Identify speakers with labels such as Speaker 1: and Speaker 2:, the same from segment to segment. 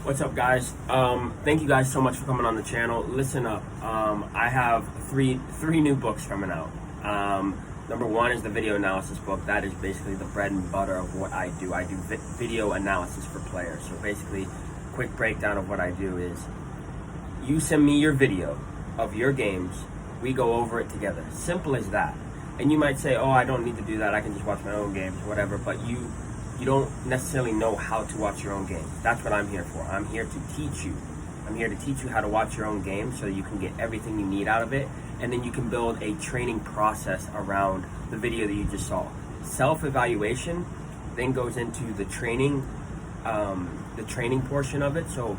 Speaker 1: What's up, guys? Thank you guys so much for coming on the channel. Listen up. I have three new books coming out. Number one is the video analysis book. That is basically the bread and butter of what I do. I do video analysis for players. So basically, quick breakdown of what I do is you send me your video of your games. We go over it together. Simple as that. And you might say, oh, I don't need to do that. I can just watch my own games, whatever. But you don't necessarily know how to watch your own games. That's what I'm here for. I'm here to teach you. I'm here to teach you how to watch your own game so you can get everything you need out of it, and then you can build a training process around the video that you just saw. Self-evaluation then goes into the training portion of it. So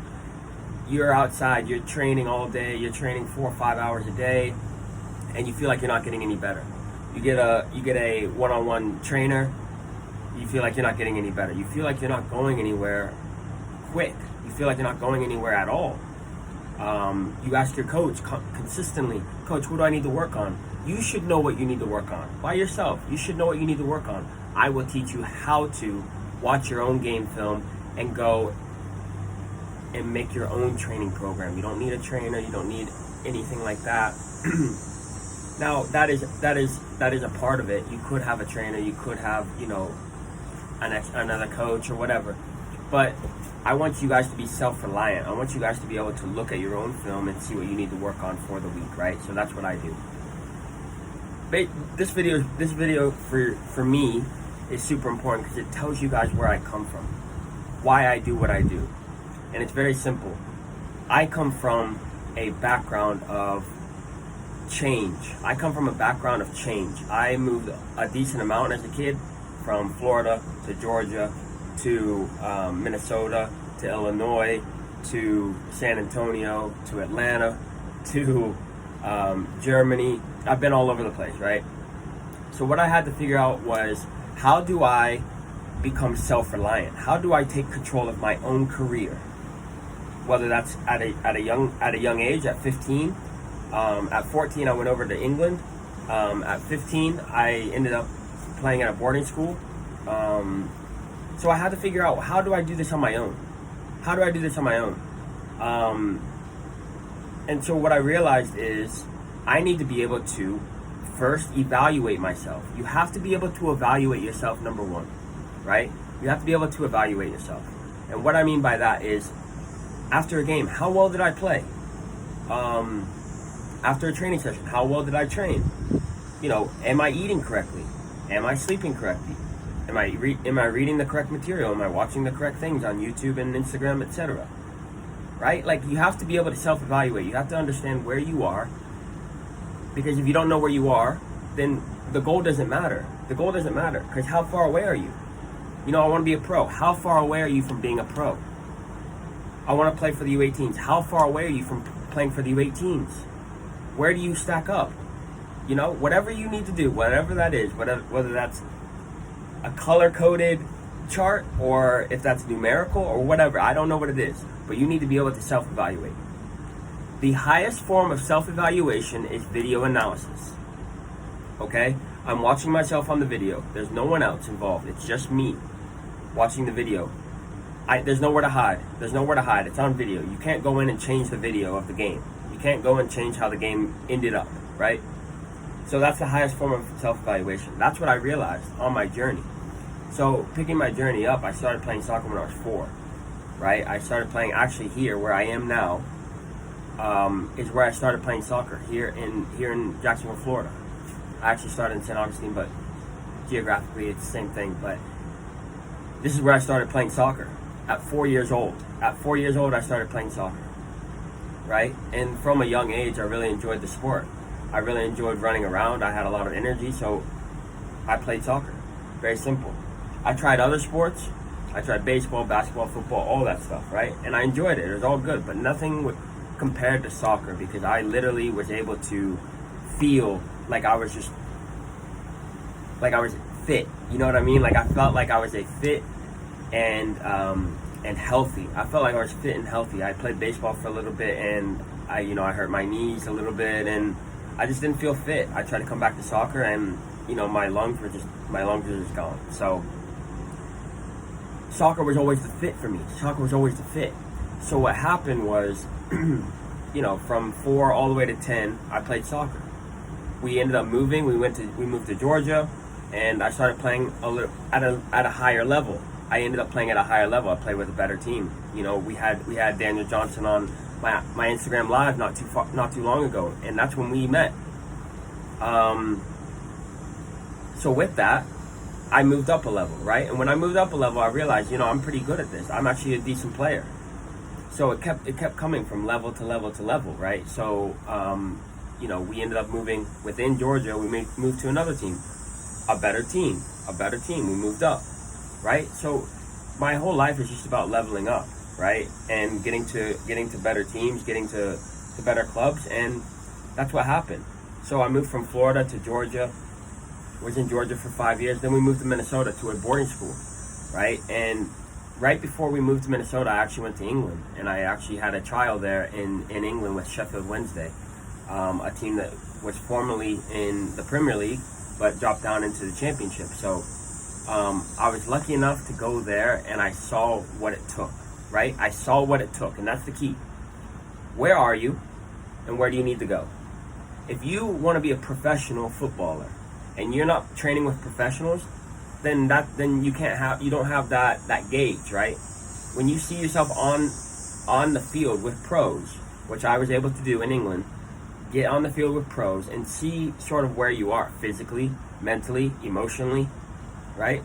Speaker 1: you're outside, you're training all day, you're training 4 or 5 hours a day, and you feel like you're not getting any better. You get a one-on-one trainer. You feel like you're not getting any better. You feel like you're not going anywhere quick. You feel like you're not going anywhere at all. You ask your coach consistently, Coach, what do I need to work on? You should know what you need to work on. By yourself, you should know what you need to work on. I will teach you how to watch your own game film and go and make your own training program. You don't need a trainer. You don't need anything like that. Now, that is a part of it. You could have a trainer. You could have, another coach or whatever. But I want you guys to be self-reliant. I want you guys to be able to look at your own film and see what you need to work on for the week, right? So that's what I do. This video for me is super important because it tells you guys where I come from, why I do what I do. And it's very simple. I come from a background of change. I come from a background of change. I moved a decent amount as a kid, from Florida to Georgia to Minnesota to Illinois to San Antonio to Atlanta to Germany. I've been all over the place, right? So what I had to figure out was, how do I become self-reliant? How do I take control of my own career? Whether that's at a young age, at 15. At 14, I went over to England. At 15, I ended up playing at a boarding school. So I had to figure out, how do I do this on my own? How do I do this on my own? And so what I realized is I need to be able to first evaluate myself. You have to be able to evaluate yourself, number one, right? You have to be able to evaluate yourself. And what I mean by that is, after a game, how well did I play? After a training session, how well did I train? Am I eating correctly? Am I sleeping correctly? Am I reading the correct material? Am I watching the correct things on YouTube and Instagram, etc.? Right? Like, you have to be able to self-evaluate. You have to understand where you are, because if you don't know where you are, then the goal doesn't matter. The goal doesn't matter, because how far away are you? I want to be a pro. How far away are you from being a pro? I want to play for the U18s. How far away are you from playing for the U18s? Where do you stack up? Whatever you need to do, whatever that is, whether that's a color-coded chart or if that's numerical or whatever, I don't know what it is, but you need to be able to self-evaluate. The highest form of self-evaluation is video analysis. Okay? I'm watching myself on the video. There's no one else involved. It's just me watching the video. There's nowhere to hide. There's nowhere to hide. It's on video. You can't go in and change the video of the game. You can't go and change how the game ended up, right? So that's the highest form of self-evaluation. That's what I realized on my journey. So picking my journey up, I started playing soccer when I was 4, right? I started playing actually here, where I am now, is where I started playing soccer, here in Jacksonville, Florida. I actually started in St. Augustine, but geographically it's the same thing. But this is where I started playing soccer, at 4 years old. At 4 years old, I started playing soccer, right? And from a young age, I really enjoyed the sport. I really enjoyed running around. I had a lot of energy, so I played soccer. Very simple. I tried other sports. I tried baseball, basketball, football, all that stuff, right? And I enjoyed it. It was all good, but nothing compared to soccer, because I literally was able to feel like I was fit. You know what I mean? Like, I felt like I was a fit and healthy. I felt like I was fit and healthy. I played baseball for a little bit, and I hurt my knees a little bit, and I just didn't feel fit. I tried to come back to soccer, and my lungs were just gone. So soccer was always the fit for me. Soccer was always the fit. So what happened was, from 4 all the way to 10, I played soccer. We ended up moving. We moved to Georgia, and I started playing at a higher level. I ended up playing at a higher level. I played with a better team. We had Daniel Johnson on my Instagram Live not too long ago, and that's when we met. So with that, I moved up a level, right? And when I moved up a level, I realized, I'm pretty good at this. I'm actually a decent player. So it kept coming from level to level to level, right? So we ended up moving within Georgia. We moved to another team, a better team. We moved up, right? So my whole life is just about leveling up, right? And getting to better teams, getting to better clubs, and that's what happened. So I moved from Florida to Georgia. Was in Georgia for 5 years. Then we moved to Minnesota to a boarding school, right? And right before we moved to Minnesota, I actually went to England, and I actually had a trial there in England with Sheffield Wednesday, a team that was formerly in the Premier League but dropped down into the Championship. So I was lucky enough to go there, and I saw what it took, right? I saw what it took, and that's the key. Where are you, and where do you need to go? If you want to be a professional footballer, and you're not training with professionals, then you don't have that gauge, right? When you see yourself on the field with pros, which I was able to do in England, get on the field with pros and see sort of where you are physically, mentally, emotionally, right?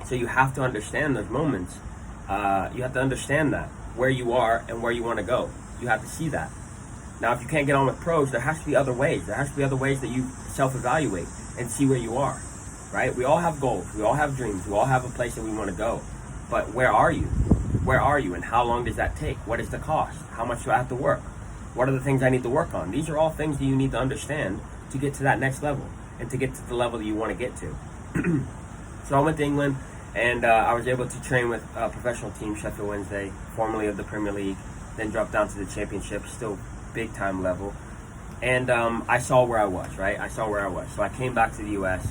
Speaker 1: So you have to understand those moments. You have to understand that, where you are and where you want to go. You have to see that. Now, if you can't get on with pros, there has to be other ways. There has to be other ways that you self-evaluate and see where you are, right? We all have goals. We all have dreams. We all have a place that we want to go. But where are you? Where are you, and how long does that take? What is the cost? How much do I have to work? What are the things I need to work on? These are all things that you need to understand to get to that next level and to get to the level that you want to get to. So I went to England, and I was able to train with a professional team, Sheffield Wednesday, formerly of the Premier League, then dropped down to the Championship, still big time level. And I saw where I was, right? I saw where I was. So I came back to the U.S.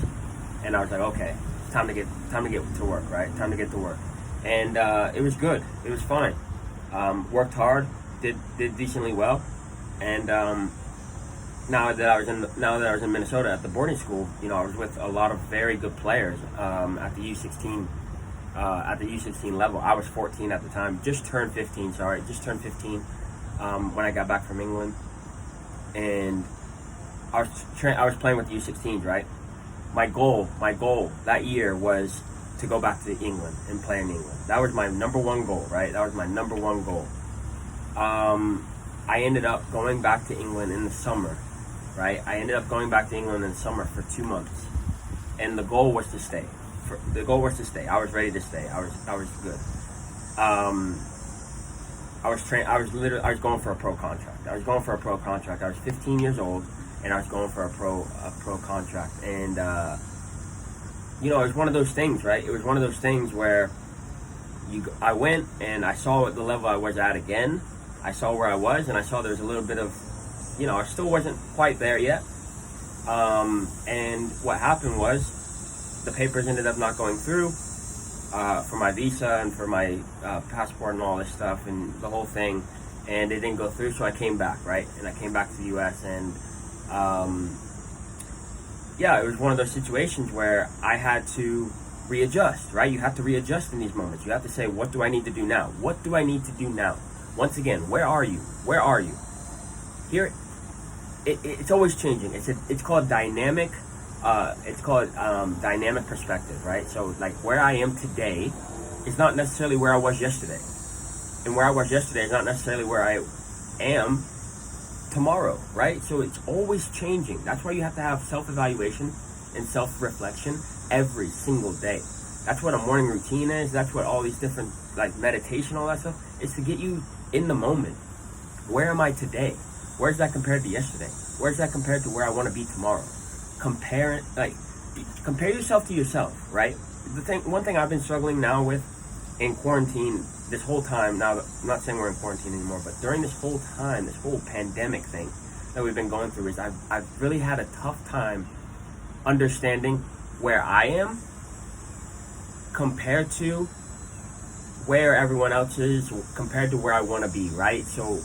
Speaker 1: and I was like, okay, it's time to get to work, right? Time to get to work. And it was good. It was fine. Worked hard, did decently well. And now that I was in Minnesota at the boarding school, I was with a lot of very good players at the U16 level. I was 14 at the time. Just turned 15. When I got back from England. And I was playing with the U16s, right? My goal that year was to go back to England and play in England. That was my number one goal, right? That was my number one goal. I ended up going back to England in the summer, right? I ended up going back to England in the summer for 2 months, and the goal was to stay. I was ready to stay. I was good. I was going for a pro contract. I was 15 years old, and I was going for a pro contract. And it was one of those things, right? It was one of those things where I went and I saw what the level I was at again. I saw where I was, and I saw there was a little bit of, I still wasn't quite there yet. And what happened was the papers ended up not going through. For my visa and for my passport and all this stuff and the whole thing, and it didn't go through, so I came back, right? And I came back to the U.S. and it was one of those situations where I had to readjust, right? You have to readjust in these moments. You have to say, what do I need to do now? What do I need to do now? Once again, where are you? Where are you? Here, it's always changing. It's called dynamic. Dynamic perspective, right? So like where I am today is not necessarily where I was yesterday. And where I was yesterday is not necessarily where I am tomorrow, right? So it's always changing. That's why you have to have self-evaluation and self-reflection every single day. That's what a morning routine is. That's what all these different, like meditation, all that stuff, is to get you in the moment. Where am I today? Where's that compared to yesterday? Where's that compared to where I want to be tomorrow? Compare yourself to yourself, right? One thing I've been struggling now with in quarantine this whole time, now I'm not saying we're in quarantine anymore, but during this whole time, this whole pandemic thing that we've been going through, is I've really had a tough time understanding where I am compared to where everyone else is compared to where I want to be, right? So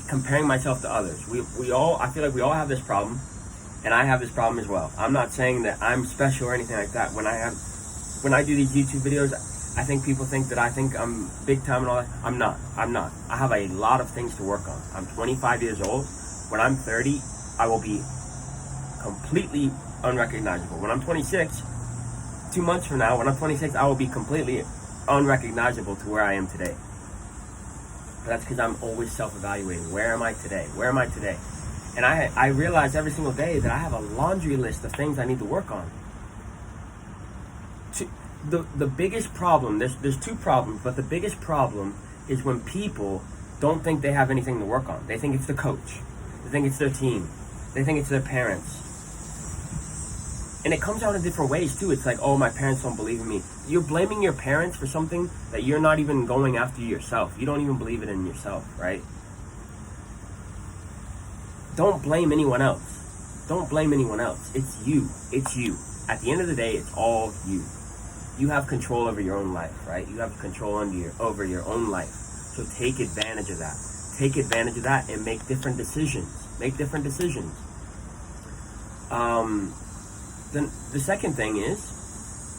Speaker 1: comparing myself to others. I feel like we all have this problem, and I have this problem as well. I'm not saying that I'm special or anything like that. When I do these YouTube videos, I think people think that I think I'm big time and all that. I'm not. I have a lot of things to work on. I'm 25 years old. When I'm 30, I will be completely unrecognizable. When I'm 26, 2 months from now, when I'm 26, I will be completely unrecognizable to where I am today. But that's because I'm always self-evaluating. Where am I today? Where am I today? And I realize every single day that I have a laundry list of things I need to work on. The biggest problem, there's two problems, but the biggest problem is when people don't think they have anything to work on. They think it's the coach. They think it's their team. They think it's their parents. And it comes out in different ways too. It's like, oh, my parents don't believe in me. You're blaming your parents for something that you're not even going after yourself. You don't even believe it in yourself, right? Don't blame anyone else. Don't blame anyone else. It's you. It's you. At the end of the day, it's all you. You have control over your own life, right? You have control over your own life. So take advantage of that. Take advantage of that and make different decisions. Make different decisions. Then the second thing is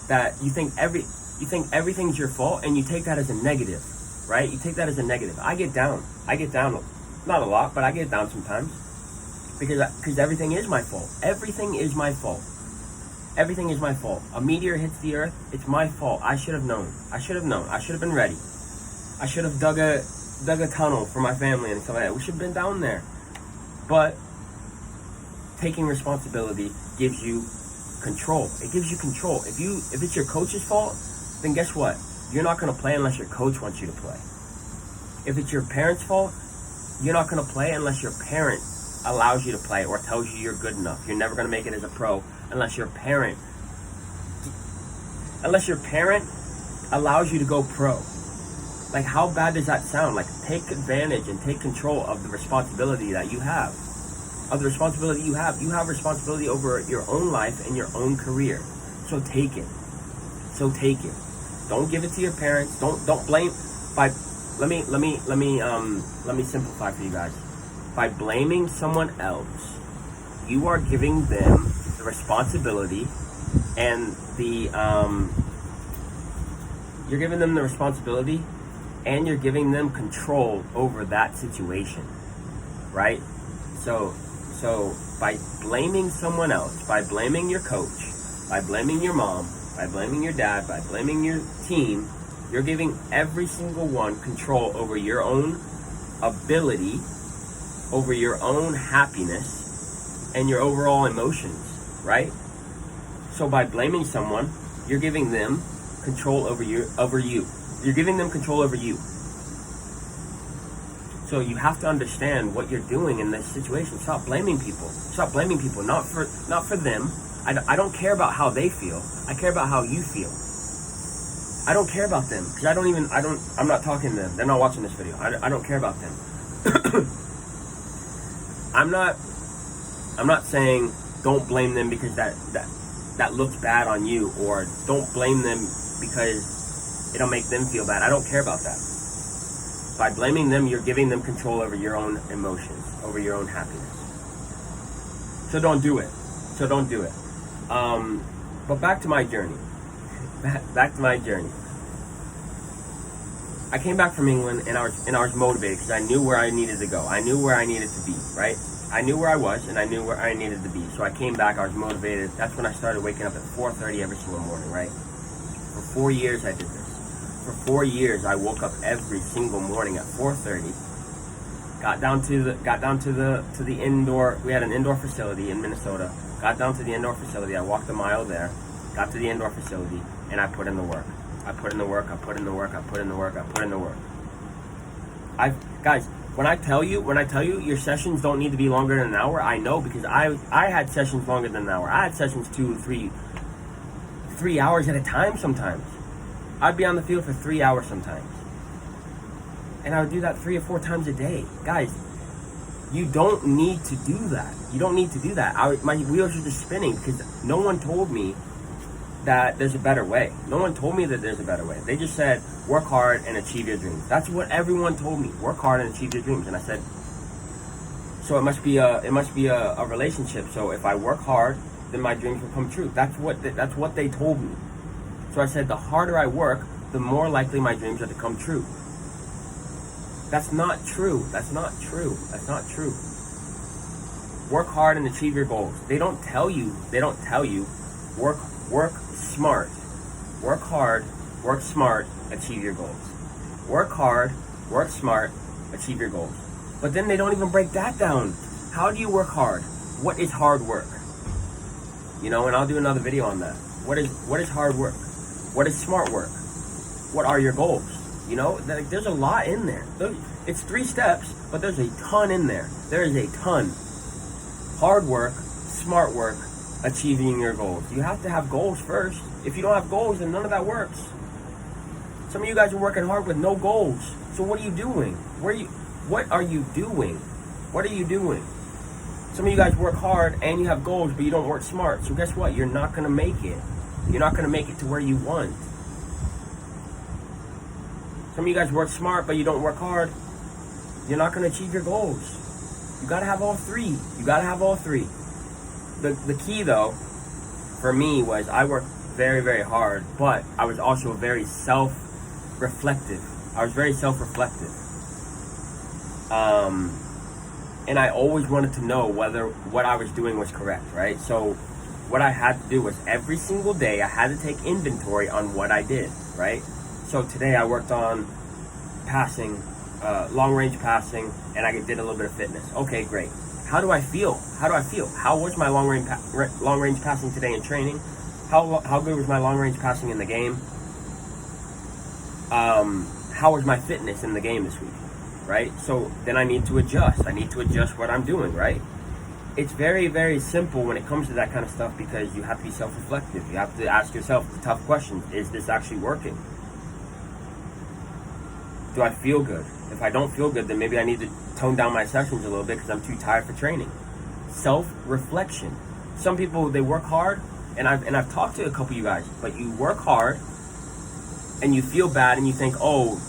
Speaker 1: that you think everything's your fault, and you take that as a negative, right? You take that as a negative. I get down, not a lot, but I get down sometimes because everything is my fault. Everything is my fault. Everything is my fault. A meteor hits the earth. It's my fault. I should have known. I should have been ready. I should have dug a tunnel for my family and stuff like that. We should have been down there. But taking responsibility gives you control. It gives you control. If it's your coach's fault, then guess what? You're not going to play unless your coach wants you to play. If it's your parents' fault, you're not going to play unless your parent allows you to play or tells you you're good enough. You're never going to make it as a pro unless your parent allows you to go pro. Like, how bad does that sound? Like, take advantage and take control of the responsibility that you have. You have responsibility over your own life and your own career. So take it. Don't give it to your parents. Don't blame. Let me simplify for you guys. By blaming someone else, you are giving them the responsibility and you're giving them control over that situation, right? So by blaming someone else, by blaming your coach, by blaming your mom, by blaming your dad, by blaming your team, you're giving every single one control over your own ability, over your own happiness, and your overall emotions, right? So by blaming someone, you're giving them control over you. You're giving them control over you. So you have to understand what you're doing in this situation. Stop blaming people. Not for them. I don't care about how they feel. I care about how you feel. I don't care about them because I'm not talking to them. They're not watching this video. I don't care about them. I'm not saying don't blame them because that looks bad on you, or don't blame them because it'll make them feel bad. I don't care about that. By blaming them, you're giving them control over your own emotions, over your own happiness. So don't do it. But back to my journey. Back to my journey. I came back from England and I was motivated because I knew where I needed to go. I knew where I needed to be, right? I knew where I was and I knew where I needed to be. So I came back, I was motivated. That's when I started waking up at 4:30 every single morning, right? For 4 years I did this. For 4 years, I woke up every single morning at 4:30. Got down to the indoor. We had an indoor facility in Minnesota. Got down to the indoor facility. I walked a mile there. Got to the indoor facility, and I put in the work. Guys, when I tell you, your sessions don't need to be longer than an hour. I know because I had sessions longer than an hour. I had sessions 2, 3 hours at a time sometimes. I'd be on the field for 3 hours sometimes. And I would do that 3 or 4 times a day. Guys, you don't need to do that. My wheels are just spinning because no one told me that there's a better way. They just said, work hard and achieve your dreams. That's what everyone told me. Work hard and achieve your dreams. And I said, so it must be a relationship. So if I work hard, then my dreams will come true. That's what they told me. So I said, the harder I work, the more likely my dreams are to come true. That's not true. That's not true. That's not true. Work hard and achieve your goals. They don't tell you. Work smart. Work hard, work smart, achieve your goals. Work hard, work smart, achieve your goals. But then they don't even break that down. How do you work hard? What is hard work? And I'll do another video on that. What is hard work? What is smart work? What are your goals? There's a lot in there. It's 3 steps, but there's a ton in there. There is a ton. Hard work, smart work, achieving your goals. You have to have goals first. If you don't have goals, then none of that works. Some of you guys are working hard with no goals. So what are you doing? What are you doing? What are you doing? Some of you guys work hard and you have goals, but you don't work smart. So guess what? You're not going to make it. You're not going to make it to where you want. Some of you guys work smart, but you don't work hard. You're not going to achieve your goals. You got to have all 3. You got to have all 3. The key, though, for me was I worked very, very hard, but I was also very self-reflective. I was very self-reflective. And I always wanted to know whether what I was doing was correct, right? So what I had to do was every single day I had to take inventory on what I did, right? So today I worked on passing, long-range passing, and I did a little bit of fitness. Okay, great. How do I feel? How was my long-range passing today in training? How good was my long-range passing in the game? How was my fitness in the game this week? Right? So then I need to adjust. I need to adjust what I'm doing, right? It's very, very simple when it comes to that kind of stuff because you have to be self-reflective. You have to ask yourself the tough questions. Is this actually working? Do I feel good? If I don't feel good, then maybe I need to tone down my sessions a little bit because I'm too tired for training. Self-reflection. Some people, they work hard, and I've talked to a couple of you guys, but you work hard and you feel bad and you think, oh,